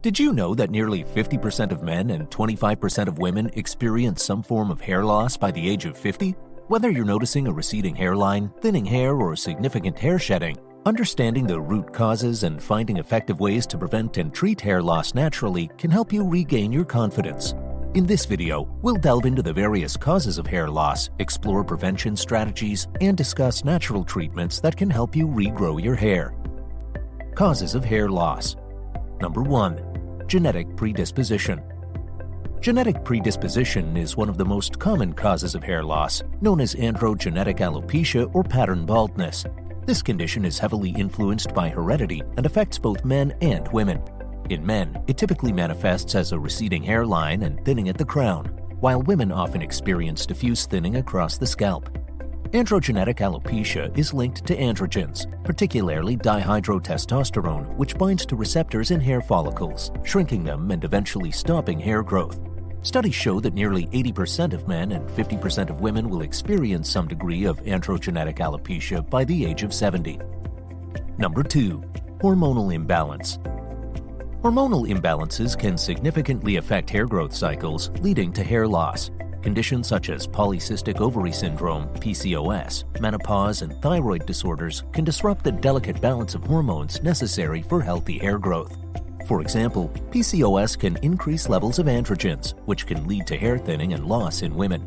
Did you know that nearly 50% of men and 25% of women experience some form of hair loss by the age of 50? Whether you're noticing a receding hairline, thinning hair, or significant hair shedding, understanding the root causes and finding effective ways to prevent and treat hair loss naturally can help you regain your confidence. In this video, we'll delve into the various causes of hair loss, explore prevention strategies, and discuss natural treatments that can help you regrow your hair. Causes of hair loss. Number 1. Genetic predisposition. Genetic predisposition is one of the most common causes of hair loss, known as androgenetic alopecia or pattern baldness. This condition is heavily influenced by heredity and affects both men and women. In men, it typically manifests as a receding hairline and thinning at the crown, while women often experience diffuse thinning across the scalp. Androgenetic alopecia is linked to androgens, particularly dihydrotestosterone, which binds to receptors in hair follicles, shrinking them and eventually stopping hair growth. Studies show that nearly 80% of men and 50% of women will experience some degree of androgenetic alopecia by the age of 70. Number 2. Hormonal imbalance. Hormonal imbalances can significantly affect hair growth cycles, leading to hair loss. Conditions such as polycystic ovary syndrome, PCOS, menopause, and thyroid disorders can disrupt the delicate balance of hormones necessary for healthy hair growth. For example, PCOS can increase levels of androgens, which can lead to hair thinning and loss in women.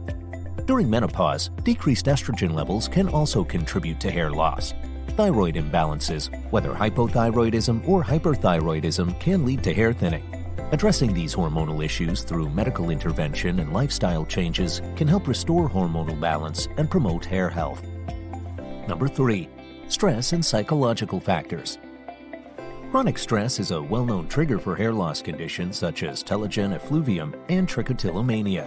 During menopause, decreased estrogen levels can also contribute to hair loss. Thyroid imbalances, whether hypothyroidism or hyperthyroidism, can lead to hair thinning. Addressing these hormonal issues through medical intervention and lifestyle changes can help restore hormonal balance and promote hair health. Number 3. Stress and psychological factors. Chronic stress is a well-known trigger for hair loss conditions such as telogen effluvium and trichotillomania.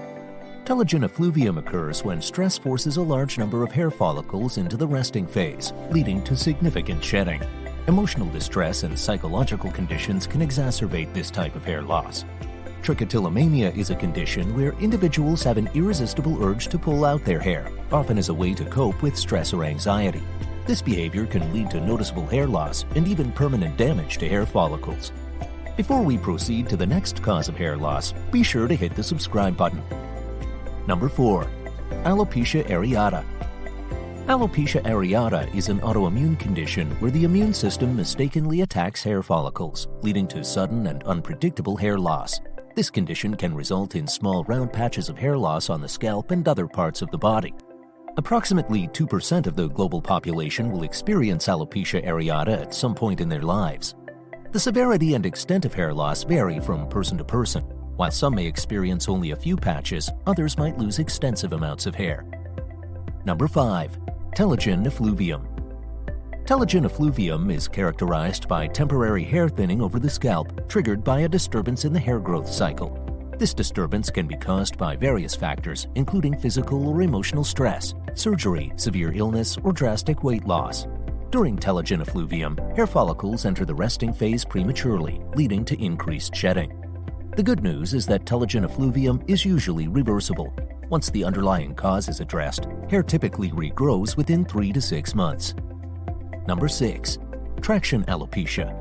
Telogen effluvium occurs when stress forces a large number of hair follicles into the resting phase, leading to significant shedding. Emotional distress and psychological conditions can exacerbate this type of hair loss. Trichotillomania is a condition where individuals have an irresistible urge to pull out their hair, often as a way to cope with stress or anxiety. This behavior can lead to noticeable hair loss and even permanent damage to hair follicles. Before we proceed to the next cause of hair loss, be sure to hit the subscribe button. Number 4. Alopecia areata. Alopecia areata is an autoimmune condition where the immune system mistakenly attacks hair follicles, leading to sudden and unpredictable hair loss. This condition can result in small round patches of hair loss on the scalp and other parts of the body. Approximately 2% of the global population will experience alopecia areata at some point in their lives. The severity and extent of hair loss vary from person to person. While some may experience only a few patches, others might lose extensive amounts of hair. Number 5. Telogen effluvium. Telogen effluvium is characterized by temporary hair thinning over the scalp, triggered by a disturbance in the hair growth cycle. This disturbance can be caused by various factors, including physical or emotional stress, surgery, severe illness, or drastic weight loss. During telogen effluvium, hair follicles enter the resting phase prematurely, leading to increased shedding. The good news is that telogen effluvium is usually reversible. Once the underlying cause is addressed, hair typically regrows within 3 to 6 months. Number 6. Traction alopecia.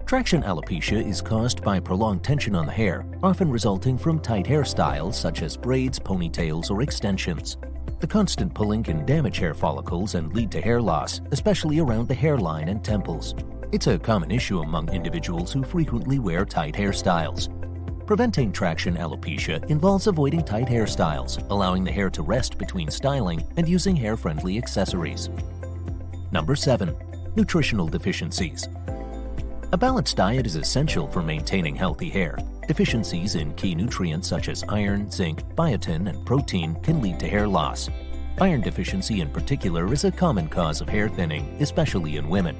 Traction alopecia is caused by prolonged tension on the hair, often resulting from tight hairstyles such as braids, ponytails, or extensions. The constant pulling can damage hair follicles and lead to hair loss, especially around the hairline and temples. It's a common issue among individuals who frequently wear tight hairstyles. Preventing traction alopecia involves avoiding tight hairstyles, allowing the hair to rest between styling, and using hair-friendly accessories. Number 7. Nutritional deficiencies. A balanced diet is essential for maintaining healthy hair. Deficiencies in key nutrients such as iron, zinc, biotin, and protein can lead to hair loss. Iron deficiency in particular is a common cause of hair thinning, especially in women.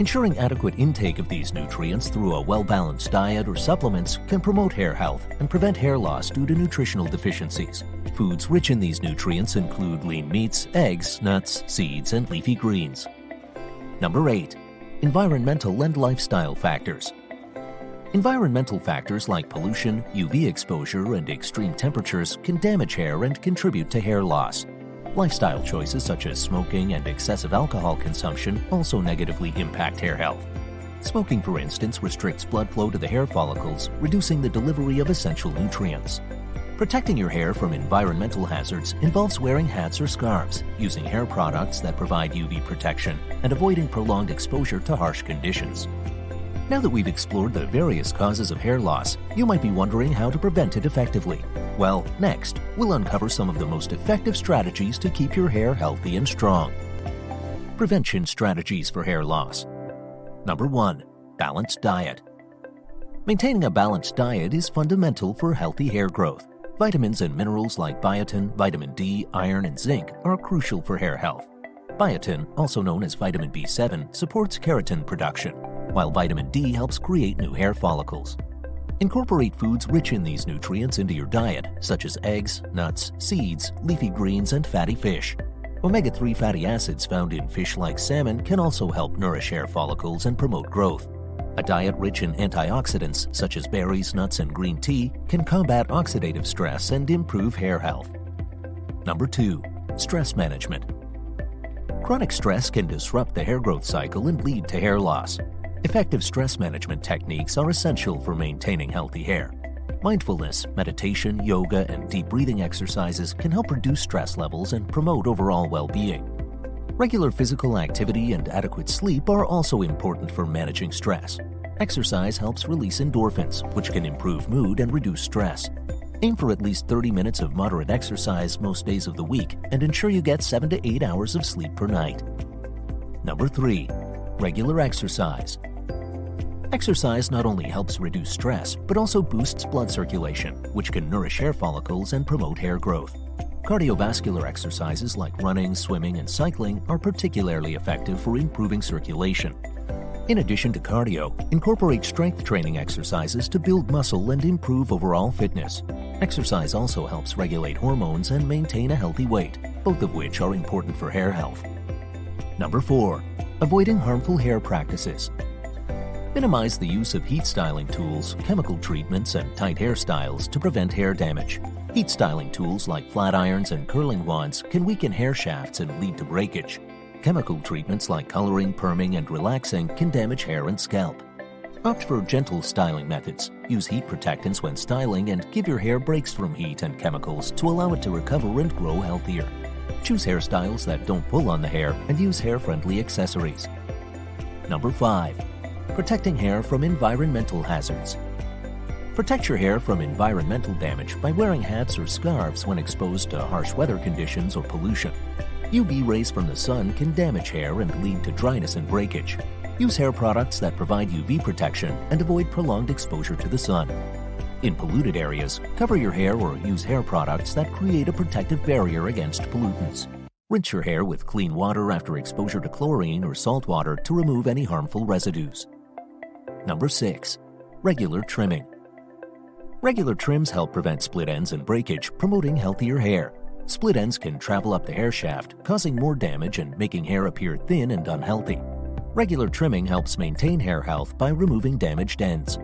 Ensuring adequate intake of these nutrients through a well-balanced diet or supplements can promote hair health and prevent hair loss due to nutritional deficiencies. Foods rich in these nutrients include lean meats, eggs, nuts, seeds, and leafy greens. Number 8. Environmental and lifestyle factors. Environmental factors like pollution, UV exposure, and extreme temperatures can damage hair and contribute to hair loss. Lifestyle choices such as smoking and excessive alcohol consumption also negatively impact hair health. Smoking, for instance, restricts blood flow to the hair follicles, reducing the delivery of essential nutrients. Protecting your hair from environmental hazards involves wearing hats or scarves, using hair products that provide UV protection, and avoiding prolonged exposure to harsh conditions. Now that we've explored the various causes of hair loss, you might be wondering how to prevent it effectively. Well, next, we'll uncover some of the most effective strategies to keep your hair healthy and strong. Prevention strategies for hair loss. Number 1. Balanced diet. Maintaining a balanced diet is fundamental for healthy hair growth. Vitamins and minerals like biotin, vitamin D, iron, and zinc are crucial for hair health. Biotin, also known as vitamin B7, supports keratin production, while vitamin D helps create new hair follicles. Incorporate foods rich in these nutrients into your diet, such as eggs, nuts, seeds, leafy greens, and fatty fish. Omega-3 fatty acids found in fish like salmon can also help nourish hair follicles and promote growth. A diet rich in antioxidants, such as berries, nuts, and green tea, can combat oxidative stress and improve hair health. Number 2. Stress management. Chronic stress can disrupt the hair growth cycle and lead to hair loss. Effective stress management techniques are essential for maintaining healthy hair. Mindfulness, meditation, yoga, and deep breathing exercises can help reduce stress levels and promote overall well-being. Regular physical activity and adequate sleep are also important for managing stress. Exercise helps release endorphins, which can improve mood and reduce stress. Aim for at least 30 minutes of moderate exercise most days of the week and ensure you get 7 to 8 hours of sleep per night. Number 3. Regular exercise. Exercise not only helps reduce stress, but also boosts blood circulation, which can nourish hair follicles and promote hair growth. Cardiovascular exercises like running, swimming, and cycling are particularly effective for improving circulation. In addition to cardio, incorporate strength training exercises to build muscle and improve overall fitness. Exercise also helps regulate hormones and maintain a healthy weight, both of which are important for hair health. Number 4. Avoiding harmful hair practices. Minimize the use of heat styling tools, chemical treatments, and tight hairstyles to prevent hair damage. Heat styling tools like flat irons and curling wands can weaken hair shafts and lead to breakage. Chemical treatments like coloring, perming, and relaxing can damage hair and scalp. Opt for gentle styling methods. Use heat protectants when styling and give your hair breaks from heat and chemicals to allow it to recover and grow healthier. Choose hairstyles that don't pull on the hair and use hair-friendly accessories. Number 5. Protecting hair from environmental hazards. Protect your hair from environmental damage by wearing hats or scarves when exposed to harsh weather conditions or pollution. UV rays from the sun can damage hair and lead to dryness and breakage. Use hair products that provide UV protection and avoid prolonged exposure to the sun. In polluted areas, cover your hair or use hair products that create a protective barrier against pollutants. Rinse your hair with clean water after exposure to chlorine or salt water to remove any harmful residues. Number 6. Regular trimming. Regular trims help prevent split ends and breakage, promoting healthier hair. Split ends can travel up the hair shaft, causing more damage and making hair appear thin and unhealthy. Regular trimming helps maintain hair health by removing damaged ends.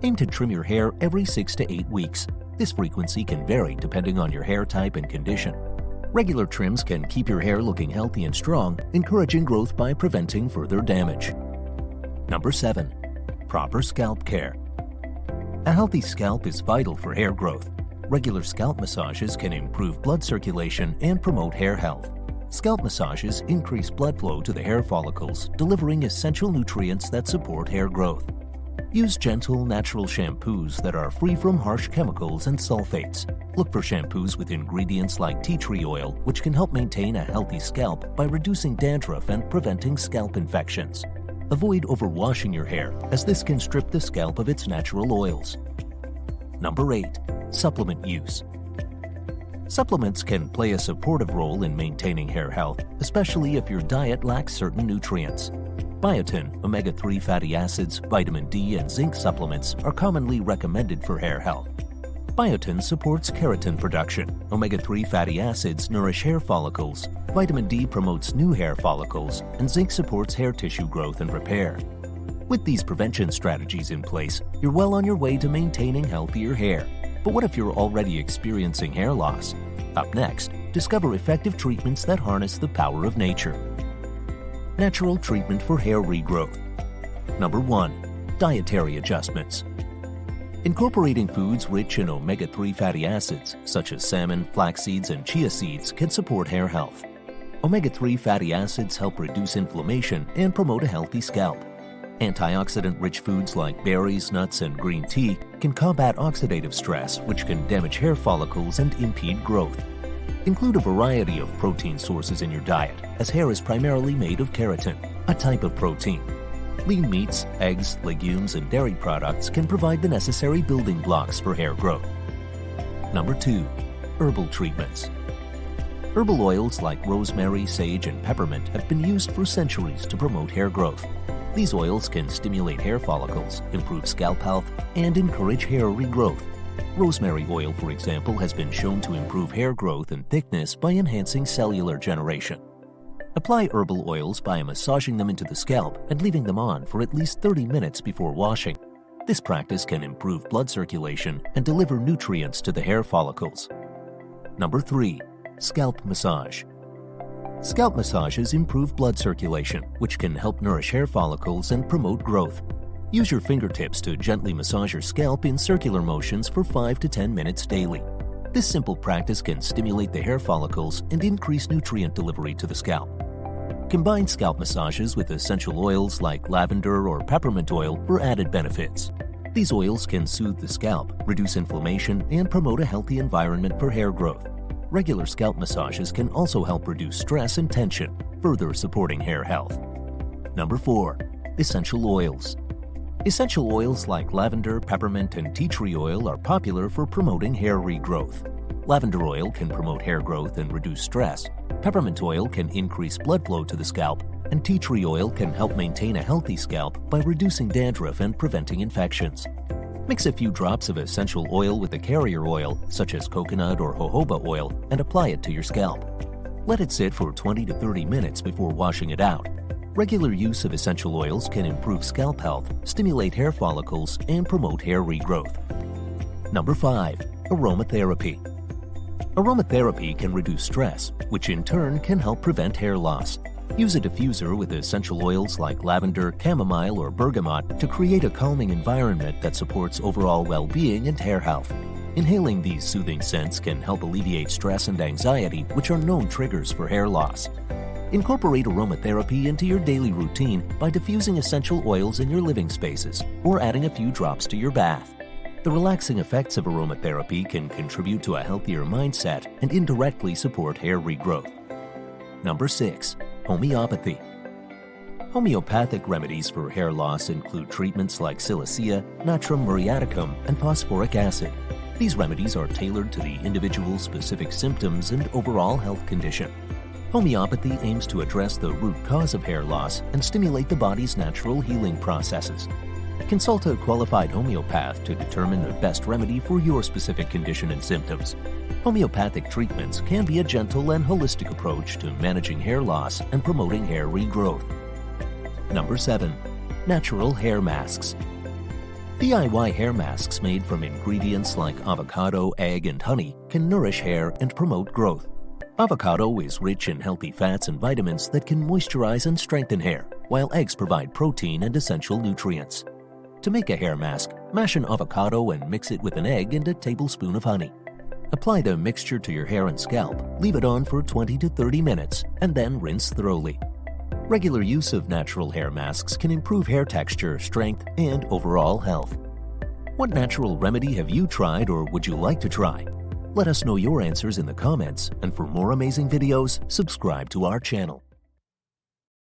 Aim to trim your hair every 6 to 8 weeks. This frequency can vary depending on your hair type and condition. Regular trims can keep your hair looking healthy and strong, encouraging growth by preventing further damage. Number 7. Proper scalp care. A healthy scalp is vital for hair growth. Regular scalp massages can improve blood circulation and promote hair health. Scalp massages increase blood flow to the hair follicles, delivering essential nutrients that support hair growth. Use gentle, natural shampoos that are free from harsh chemicals and sulfates. Look for shampoos with ingredients like tea tree oil, which can help maintain a healthy scalp by reducing dandruff and preventing scalp infections. Avoid overwashing your hair, as this can strip the scalp of its natural oils. Number 8. Supplement use. Supplements can play a supportive role in maintaining hair health, especially if your diet lacks certain nutrients. Biotin, omega-3 fatty acids, vitamin D, and zinc supplements are commonly recommended for hair health. Biotin supports keratin production. Omega-3 fatty acids nourish hair follicles. Vitamin D promotes new hair follicles, and zinc supports hair tissue growth and repair. With these prevention strategies in place, you're well on your way to maintaining healthier hair. But what if you're already experiencing hair loss? Up next, discover effective treatments that harness the power of nature. Natural treatment for hair regrowth. Number 1. Dietary adjustments. Incorporating foods rich in omega-3 fatty acids, such as salmon, flax seeds, and chia seeds, can support hair health. Omega-3 fatty acids help reduce inflammation and promote a healthy scalp. Antioxidant-rich foods like berries, nuts, and green tea can combat oxidative stress, which can damage hair follicles and impede growth. Include a variety of protein sources in your diet, as hair is primarily made of keratin, a type of protein. Lean meats, eggs, legumes, and dairy products can provide the necessary building blocks for hair growth. Number 2. Herbal treatments. Herbal oils like rosemary, sage, and peppermint have been used for centuries to promote hair growth. These oils can stimulate hair follicles, improve scalp health, and encourage hair regrowth. Rosemary oil, for example, has been shown to improve hair growth and thickness by enhancing cellular generation. Apply herbal oils by massaging them into the scalp and leaving them on for at least 30 minutes before washing. This practice can improve blood circulation and deliver nutrients to the hair follicles. Number 3. Scalp massage. Scalp massages improve blood circulation, which can help nourish hair follicles and promote growth. Use your fingertips to gently massage your scalp in circular motions for 5 to 10 minutes daily. This simple practice can stimulate the hair follicles and increase nutrient delivery to the scalp. Combine scalp massages with essential oils like lavender or peppermint oil for added benefits. These oils can soothe the scalp, reduce inflammation, and promote a healthy environment for hair growth. Regular scalp massages can also help reduce stress and tension, further supporting hair health. Number 4. Essential oils. Essential oils like lavender, peppermint, and tea tree oil are popular for promoting hair regrowth. Lavender oil can promote hair growth and reduce stress. Peppermint oil can increase blood flow to the scalp, and tea tree oil can help maintain a healthy scalp by reducing dandruff and preventing infections. Mix a few drops of essential oil with a carrier oil, such as coconut or jojoba oil, and apply it to your scalp. Let it sit for 20 to 30 minutes before washing it out. Regular use of essential oils can improve scalp health, stimulate hair follicles, and promote hair regrowth. Number 5. Aromatherapy. Aromatherapy can reduce stress, which in turn can help prevent hair loss. Use a diffuser with essential oils like lavender, chamomile, or bergamot to create a calming environment that supports overall well-being and hair health. Inhaling these soothing scents can help alleviate stress and anxiety, which are known triggers for hair loss. Incorporate aromatherapy into your daily routine by diffusing essential oils in your living spaces or adding a few drops to your bath. The relaxing effects of aromatherapy can contribute to a healthier mindset and indirectly support hair regrowth. Number 6. Homeopathy. Homeopathic remedies for hair loss include treatments like silicea, natrum muriaticum, and phosphoric acid. These remedies are tailored to the individual's specific symptoms and overall health condition. Homeopathy aims to address the root cause of hair loss and stimulate the body's natural healing processes. Consult a qualified homeopath to determine the best remedy for your specific condition and symptoms. Homeopathic treatments can be a gentle and holistic approach to managing hair loss and promoting hair regrowth. Number 7. Natural hair masks. DIY hair masks made from ingredients like avocado, egg, and honey can nourish hair and promote growth. Avocado is rich in healthy fats and vitamins that can moisturize and strengthen hair, while eggs provide protein and essential nutrients. To make a hair mask, mash an avocado and mix it with an egg and a tablespoon of honey. Apply the mixture to your hair and scalp, leave it on for 20 to 30 minutes, and then rinse thoroughly. Regular use of natural hair masks can improve hair texture, strength, and overall health. What natural remedy have you tried or would you like to try? Let us know your answers in the comments, and for more amazing videos, subscribe to our channel.